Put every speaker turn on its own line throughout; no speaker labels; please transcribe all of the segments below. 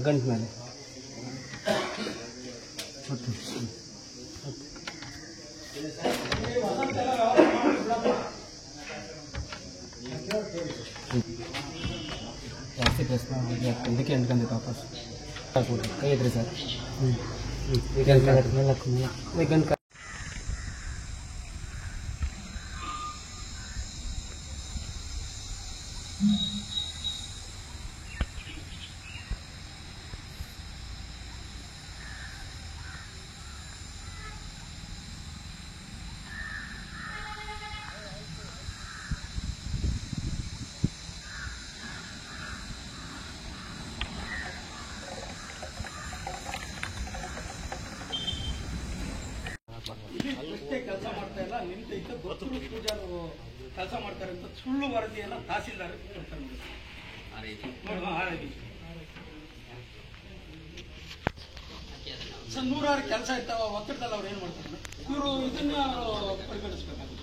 ಗಂಟು ಮೇಲೆ ಜಾಸ್ತಿ ಪ್ರೆಸ್ ಮಾಡಿ ಇದಕ್ಕೆ ಎಂಟ್ಕೊಂಡಿತ್ತು ವಾಪಸ್ ಕೈ ಇದ್ರಿ ಸರ್ ಗಂಟು
ಕೆಲಸ ಮಾಡ್ತಾ ಇಲ್ಲ ನಿಂತೈತೆ ಗೊತ್ತು ಪೂಜಾರು ಕೆಲಸ ಮಾಡ್ತಾರೆ ಅಂತ ಸುಳ್ಳು ವರದಿಯನ್ನ ತಹಸೀಲ್ದಾರ್ ನೂರಾರು ಕೆಲಸ ಇರ್ತಾವ ಒತ್ತಡದಲ್ಲಿ ಅವ್ರು ಏನ್ ಮಾಡ್ತಾರೆ ಇವರು ಇದನ್ನ ಪರಿಗಣಿಸ್ಬೇಕಾಗುತ್ತೆ.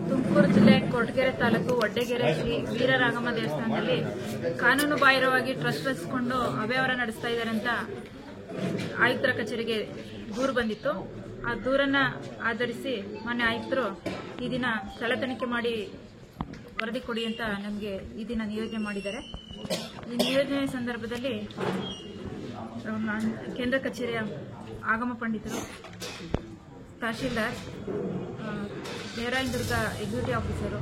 ತುಮಕೂರು ಜಿಲ್ಲೆ ಕೊರಟಗೆರೆ ತಾಲೂಕು ಒಡ್ಡೆಗೆರೆ ಶ್ರೀ ವೀರರಾಘಮ್ಮ ದೇವಸ್ಥಾನದಲ್ಲಿ ಕಾನೂನು ಬಾಹಿರವಾಗಿ ಟ್ರಸ್ಟ್ ರಚಿಸಿಕೊಂಡು ಅವ್ಯವಹಾರ ನಡೆಸ್ತಾ ಇದ್ದಾರೆ ಅಂತ ಆಯುಕ್ತರ ಕಚೇರಿಗೆ ದೂರು ಬಂದಿತ್ತು. ಆ ದೂರನ್ನ ಆಧರಿಸಿ ಮಾನ್ಯ ಆಯುಕ್ತರು ಈ ದಿನ ಸ್ಥಳ ತನಿಖೆ ಮಾಡಿ ವರದಿ ಕೊಡಿ ಅಂತ ನಮಗೆ ಈ ದಿನ ನಿಯೋಜನೆ ಮಾಡಿದ್ದಾರೆ. ಈ ನಿಯೋಜನೆ ಸಂದರ್ಭದಲ್ಲಿ ಕೇಂದ್ರ ಕಚೇರಿಯ ಆಗಮ ಪಂಡಿತರು, ತಹಶೀಲ್ದಾರ್, ದೇವರಾಯನದುರ್ಗ ಎಕ್ಸಿಕ್ಯೂಟಿವ್ ಆಫೀಸರು,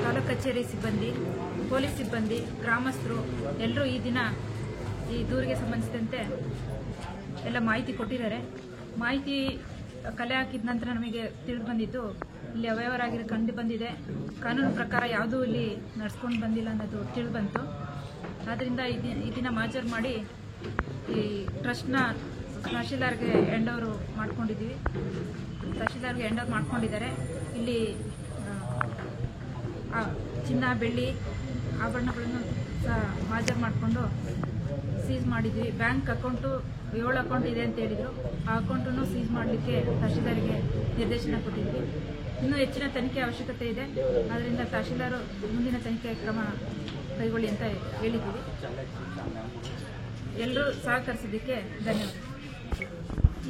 ತಾಲೂಕು ಕಚೇರಿ ಸಿಬ್ಬಂದಿ, ಪೊಲೀಸ್ ಸಿಬ್ಬಂದಿ, ಗ್ರಾಮಸ್ಥರು ಎಲ್ಲರೂ ಈ ದಿನ ಈ ದೂರಿಗೆ ಸಂಬಂಧಿಸಿದಂತೆ ಎಲ್ಲ ಮಾಹಿತಿ ಕೊಟ್ಟಿದ್ದಾರೆ. ಮಾಹಿತಿ ಕಲೆ ಹಾಕಿದ ನಂತರ ನಮಗೆ ತಿಳಿದು ಬಂದಿದ್ದು ಇಲ್ಲಿ ಅವ್ಯವಹಾರ ಆಗಿರೋ ಕಂಡು ಬಂದಿದೆ. ಕಾನೂನು ಪ್ರಕಾರ ಯಾವುದೂ ಇಲ್ಲಿ ನಡೆಸ್ಕೊಂಡು ಬಂದಿಲ್ಲ ಅನ್ನೋದು ತಿಳಿದು ಬಂತು. ಆದ್ದರಿಂದ ಈ ದಿನ ಮಾಜರ್ ಮಾಡಿ ಈ ಟ್ರಸ್ಟ್ನ ತಹಶೀಲ್ದಾರ್ಗೆ ಹ್ಯಾಂಡ್ ಓವರ್ ಮಾಡ್ಕೊಂಡಿದ್ದೀವಿ. ತಹಶೀಲ್ದಾರ್ಗೆ ಹ್ಯಾಂಡ್ ಓವರ್ ಮಾಡ್ಕೊಂಡಿದ್ದಾರೆ. ಇಲ್ಲಿ ಚಿನ್ನ, ಬೆಳ್ಳಿ, ಆಭರಣಗಳನ್ನು ಸಹ ಮಾಜರ್ ಮಾಡಿಕೊಂಡು ಸೀಸ್ ಮಾಡಿದ್ವಿ. ಬ್ಯಾಂಕ್ ಅಕೌಂಟು 7 ಅಕೌಂಟ್ ಇದೆ ಅಂತ ಹೇಳಿದರು. ಆ ಅಕೌಂಟನ್ನು ಸೀಸ್ ಮಾಡಲಿಕ್ಕೆ ತಹಶೀಲ್ದಾರ್ಗೆ ನಿರ್ದೇಶನ ಕೊಟ್ಟಿದ್ವಿ. ಇನ್ನೂ ಹೆಚ್ಚಿನ ತನಿಖೆ ಅವಶ್ಯಕತೆ ಇದೆ. ಆದ್ದರಿಂದ ತಹಶೀಲ್ದಾರ್ ಮುಂದಿನ ತನಿಖೆ ಕ್ರಮ ಕೈಗೊಳ್ಳಿ ಅಂತ ಹೇಳಿದ್ದೀವಿ. ಎಲ್ಲರೂ ಸಹಕರಿಸಿದ್ದಕ್ಕೆ ಧನ್ಯವಾದ.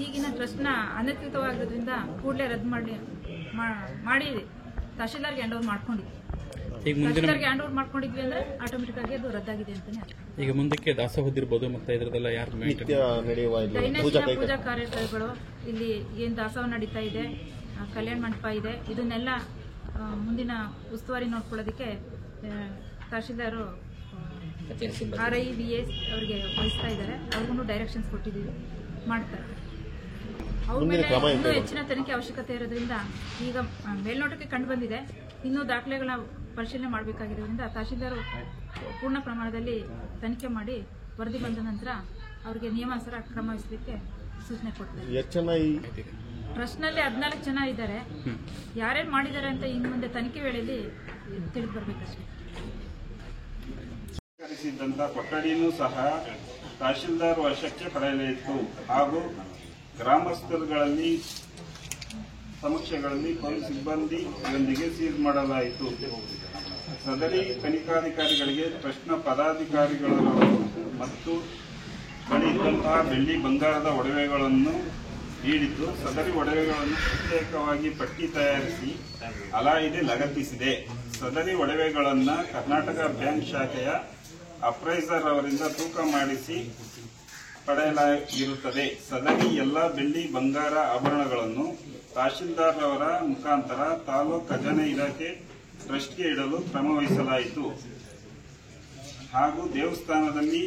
ಈಗಿನ ಟ್ರಸ್ಟ್ನ ಅನಧಿಕೃತವಾಗಿರೋದ್ರಿಂದ ಕೂಡಲೇ ರದ್ದು ಮಾಡಿ ತಹಶೀಲ್ದಾರ್ಗೆ ಹ್ಯಾಂಡ್ ಓವರ್ ಮಾಡ್ಕೊಂಡಿದ್ವಿ. ತಹಶೀಲ್ದಾರ್ಗೆ ಹ್ಯಾಂಡ್ ಓವರ್ ಮಾಡ್ಕೊಂಡಿದ್ವಿ ಅಂದ್ರೆ ಆಟೋಮೆಟಿಕ್ ಆಗಿ ಅದು ರದ್ದಾಗಿದೆ ಅಂತಾನೆ. ಈಗ ಮುಂದಕ್ಕೆ ದಾಸೋಹದಿರ್ಬೋದು ಮತ್ತೆ ಇದರದೆಲ್ಲ ಯಾರು ದೈನಂದಿನ ಪೂಜಾ ಕಾರ್ಯಕ್ರಮಗಳು ಇಲ್ಲಿ ಏನು ದಾಸೋಹ ನಡೀತಾ ಇದೆ, ಕಲ್ಯಾಣ ಮಂಟಪ ಇದೆ, ಇದನ್ನೆಲ್ಲ ಮುಂದಿನ ಉಸ್ತುವಾರಿ ನೋಡ್ಕೊಳ್ಳೋದಕ್ಕೆ ತಹಶೀಲ್ದಾರು RIVS ಅವರಿಗೆ ವಹಿಸ್ತಾ ಇದ್ದಾರೆ. ಅವ್ರಿಗೂ ಡೈರೆಕ್ಷನ್ಸ್ ಕೊಟ್ಟಿದ್ದೀವಿ, ಮಾಡ್ತಾರೆ. ಅವ್ರ ಮೇಲೆ ಇನ್ನೂ ಹೆಚ್ಚಿನ ತನಿಖೆ ಅವಶ್ಯಕತೆ ಇರೋದ್ರಿಂದ ಈಗ ಮೇಲ್ನೋಟಕ್ಕೆ ಕಂಡು ಬಂದಿದೆ. ಇನ್ನೂ ದಾಖಲೆಗಳನ್ನ ಪರಿಶೀಲನೆ ಮಾಡಬೇಕಾಗಿರೋದ್ರಿಂದ ತಹಶೀಲ್ದಾರ್ ಪೂರ್ಣ ಪ್ರಮಾಣದಲ್ಲಿ ತನಿಖೆ ಮಾಡಿ ವರದಿ ಬಂದ ನಂತರ ಅವರಿಗೆ ನಿಯಮಾನುಸಾರ ಕ್ರಮ ವಹಿಸಲಿಕ್ಕೆ ಸೂಚನೆ ಕೊಡ್ತಾರೆ. ಟ್ರಸ್ಟ್ನಲ್ಲಿ 14 ಜನ ಇದ್ದಾರೆ. ಯಾರ್ಯಾರು ಮಾಡಿದ್ದಾರೆ ಅಂತ ಇನ್ನು ಮುಂದೆ ತನಿಖೆ ವೇಳೆಯಲ್ಲಿ ತಿಳಿದು ಬರಬೇಕಷ್ಟೇ.
ಕೊಠಡಿನೂ ಸಹ ತಹಶೀಲ್ದಾರ್ ವಶಕ್ಕೆ ಪಡೆಯಲಾಯಿತು ಹಾಗೂ ಗ್ರಾಮಸ್ಥರುಗಳಲ್ಲಿ ಸಮಕ್ಷಗಳಲ್ಲಿ ಪೊಲೀಸ್ ಸಿಬ್ಬಂದಿಯೊಂದಿಗೆ ಸೀಸ್ ಮಾಡಲಾಯಿತು. ಸದರಿ ತನಿಖಾಧಿಕಾರಿಗಳಿಗೆ ಟ್ರಸ್ಟ್ನ ಪದಾಧಿಕಾರಿಗಳು ಮತ್ತು ಬಳಿ ಇದ್ದಂತಹ ಬೆಳ್ಳಿ ಬಂಗಾರದ ಒಡವೆಗಳನ್ನು ನೀಡಿದ್ದು, ಸದರಿ ಒಡವೆಗಳನ್ನು ಪ್ರತ್ಯೇಕವಾಗಿ ಪಟ್ಟಿ ತಯಾರಿಸಿ ಅಲಾಯಿದೆ ಲಗತ್ತಿಸಿದೆ. ಸದರಿ ಒಡವೆಗಳನ್ನು ಕರ್ನಾಟಕ ಬ್ಯಾಂಕ್ ಶಾಖೆಯ ಅಪ್ರೈಸರ್ ಅವರಿಂದ ತೂಕ ಮಾಡಿಸಿ ಪಡೆಯಲಾಗಿರುತ್ತದೆ. ಸದರಿ ಎಲ್ಲ ಬೆಳ್ಳಿ ಬಂಗಾರ ಆಭರಣಗಳನ್ನು ತಹಶೀಲ್ದಾರ್ ಅವರ ಮುಖಾಂತರ ತಾಲೂಕು ಖಜಾನೆ ಇಲಾಖೆ ಟ್ರಸ್ಟ್ಗೆ ಇಡಲು ಕ್ರಮ ವಹಿಸಲಾಯಿತು. ಹಾಗೂ ದೇವಸ್ಥಾನದಲ್ಲಿ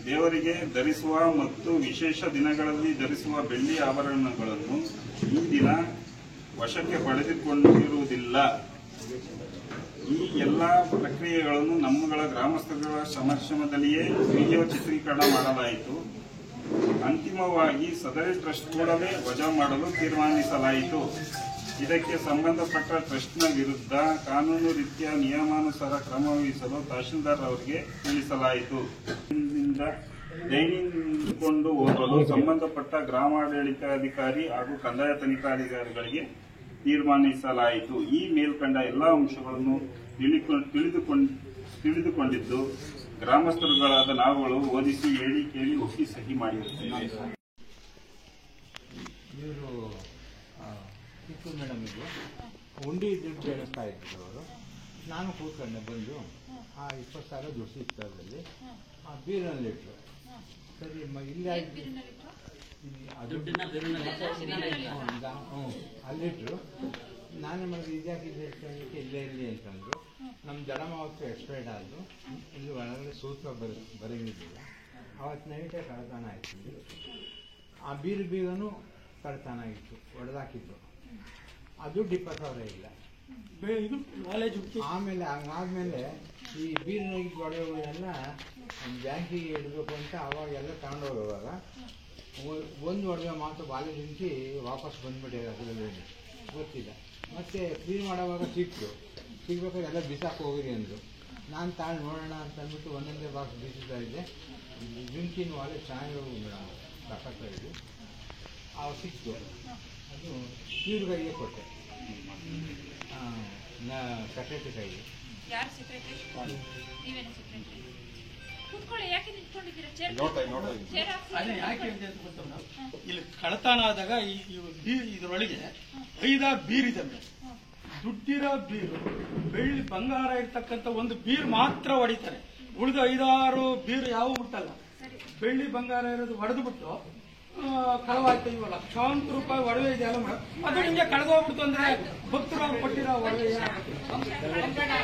ದೇವರಿಗೆ ಧರಿಸುವ ಮತ್ತು ವಿಶೇಷ ದಿನಗಳಲ್ಲಿ ಧರಿಸುವ ಬೆಳ್ಳಿ ಆಭರಣಗಳನ್ನು ಈ ದಿನ ವಶಕ್ಕೆ ಪಡೆದುಕೊಂಡಿರುವುದಿಲ್ಲ. ಈ ಎಲ್ಲ ಪ್ರಕ್ರಿಯೆಗಳನ್ನು ನಮ್ಮಗಳ ಗ್ರಾಮಸ್ಥರ ಸಮಕ್ಷಮದಲ್ಲಿಯೇ ವಿಡಿಯೋ ಚಿತ್ರೀಕರಣ ಮಾಡಲಾಯಿತು. ಅಂತಿಮವಾಗಿ ಸದರಿ ಟ್ರಸ್ಟ್ ಕೂಡಲೇ ವಜಾ ಮಾಡಲು ತೀರ್ಮಾನಿಸಲಾಯಿತು. ಇದಕ್ಕೆ ಸಂಬಂಧಪಟ್ಟ ಟ್ರಸ್ಟ್ನ ವಿರುದ್ಧ ಕಾನೂನು ರೀತಿಯ ನಿಯಮಾನುಸಾರ ಕ್ರಮ ವಹಿಸಲು ತಹಶೀಲ್ದಾರ್ ಅವರಿಗೆ ತಿಳಿಸಲಾಯಿತು. ದೈನಿಕೊಂಡು ಹೋಗಲು ಸಂಬಂಧಪಟ್ಟ ಗ್ರಾಮಾಡಳಿತಾಧಿಕಾರಿ ಹಾಗೂ ಕಂದಾಯ ತನಿಖಾಧಿಕಾರಿಗಳಿಗೆ ತೀರ್ಮಾನಿಸಲಾಯಿತು. ಈ ಮೇಲ್ಕಂಡ ಎಲ್ಲ ಅಂಶಗಳನ್ನು ತಿಳಿದುಕೊಂಡಿದ್ದು ಗ್ರಾಮಸ್ಥರುಗಳಾದ ನಾವುಗಳು ಓದಿಸಿ ಹೇಳಿ ಕೇಳಿ ಒಪ್ಪಿ ಸಹಿ ಮಾಡಿರುತ್ತೇವೆ.
ಇವರು ಕಿತ್ತು ಮೇಡಮ್ ಇದು ಉಂಡಿ ದುಡ್ಡು ಬೆಳೆಸ್ತಾ ಇದ್ರು ಅವರು. ನಾನು ಕೂತ್ಕೊಂಡೆ ಬಂದು ಆ 20,000 ದುಡ್ಡು ಸಿಕ್ತು ಅದರಲ್ಲಿ. ಆ ಬೀರಿನಲ್ಲಿಟ್ರು. ಸರಿ ಇಲ್ಲಿ ಅಲ್ಲಿಟ್ರು. ನಾನೇ ಮಾಡಿದ್ರೆ ಇದಾಕಿದ್ರೆ ಇಲ್ಲೇ ಇರಲಿ ಅಂತಂದ್ರು. ನಮ್ಮ ಜಡಮ ಅವತ್ತು ಎಕ್ಸ್ಪೈರ್ಡ್ ಆದ್ರು. ಇಲ್ಲಿ ಒಳಗಡೆ ಸೂತ್ರ ಬರೆದಿದ್ದಿಲ್ಲ. ಅವತ್ತು ನೈಟೇ ಕಳ್ತನ ಆಯ್ತು. ಆ ಬೀಗನೂ ಕಳ್ತನ ಆಗಿತ್ತು, ಹೊಡೆದಾಕಿದ್ರು. ಅದು 20,000 ಇಲ್ಲ.
ಇದು ನಾಲೆಜ್.
ಆಮೇಲೆ ಹಂಗಾದ್ಮೇಲೆ ಈ ಬೀರಿನಾಗಿ ಒಡೆಯುವುದೆಲ್ಲ ಬ್ಯಾಂಕಿಗೆ ಇಡಬೇಕು ಅಂತ ಅವಾಗೆಲ್ಲ ತಗೊಂಡೋಗುವಾಗ ಒಂದು ಒಡವೆ ಮಾತ್ರ ಬಾಲೆ ನಿಂತು ವಾಪಸ್ ಬಂದ್ಬಿಟ್ಟಿದೆ. ಅದರಲ್ಲಿ ಗೊತ್ತಿಲ್ಲ. ಮತ್ತೆ ಕ್ಲೀನ್ ಮಾಡೋವಾಗ ಸಿಗ್ಬೇಕಾದ್ರೆ ಎಲ್ಲ ಬಿಸಾಕಿ ಹೋಗಿರಿ ಅಂದರು. ನಾನು ತಾಳು ನೋಡೋಣ ಅಂತ ಅಂದ್ಬಿಟ್ಟು ಒಂದೊಂದೇ ಬಾಕ್ಸ್ ಬೀಸುತ್ತಾ ಇದ್ದೆ. ಜಿಂಕಿನ ವಾಲೆ ಚೆನ್ನಾಗಿರೋದು ಮೇಡಮ್ ತಗೊಳ್ತಾ ಇದ್ವಿ. ಅವು ಸಿಕ್ತು. ಅದು ಇವ್ರಿಗಾಗೆ ಕೊಟ್ಟೆ, ಸೆಕ್ರೆಟರಿ ಕೈಗೆ.
ಯಾರು ಸೆಕ್ರೆಟರಿ? ನೀವೇನು ಸೆಕ್ರೆಟರಿ? ಕೂತ್ಕೊಳ್ಳಿ. ಯಾಕೆ ನಿಂತ್ಕೊಂಡಿದ್ದೀರಾ?
ಅದೇ ಯಾಕೆ ಅಂತ ಗೊತ್ತಲ್ಲ, ಇಲ್ಲಿ ಕಳತನ ಆದಾಗ ಇದರೊಳಗೆ 5 ಬೀರಿದೆ. ದುಡ್ಡಿರೋ ಬೀರು, ಬೆಳ್ಳಿ ಬಂಗಾರ ಇರ್ತಕ್ಕಂಥ ಒಂದು ಬೀರು ಮಾತ್ರ ಹೊಡಿತಾರೆ. ಉಳಿದ 5-6 ಬೀರು ಯಾವ ಮುಟ್ಟಲ್ಲ. ಬೆಳ್ಳಿ ಬಂಗಾರ ಇರೋದು ಹೊಡೆದು ಬಿಟ್ಟು ಕಳವಾಯ್ತು. ಇವ ಲಕ್ಷಾಂತರ ರೂಪಾಯಿ ಒಡವೆ ಇದೆಯಲ್ಲ ಮೇಡಮ್, ಅದು ನಿಮಗೆ ಕಳೆದೋಗ್ಬಿಡ್ತು ಅಂದ್ರೆ ಭಕ್ತರು ಕೊಟ್ಟಿರೋ ಒಡವೆ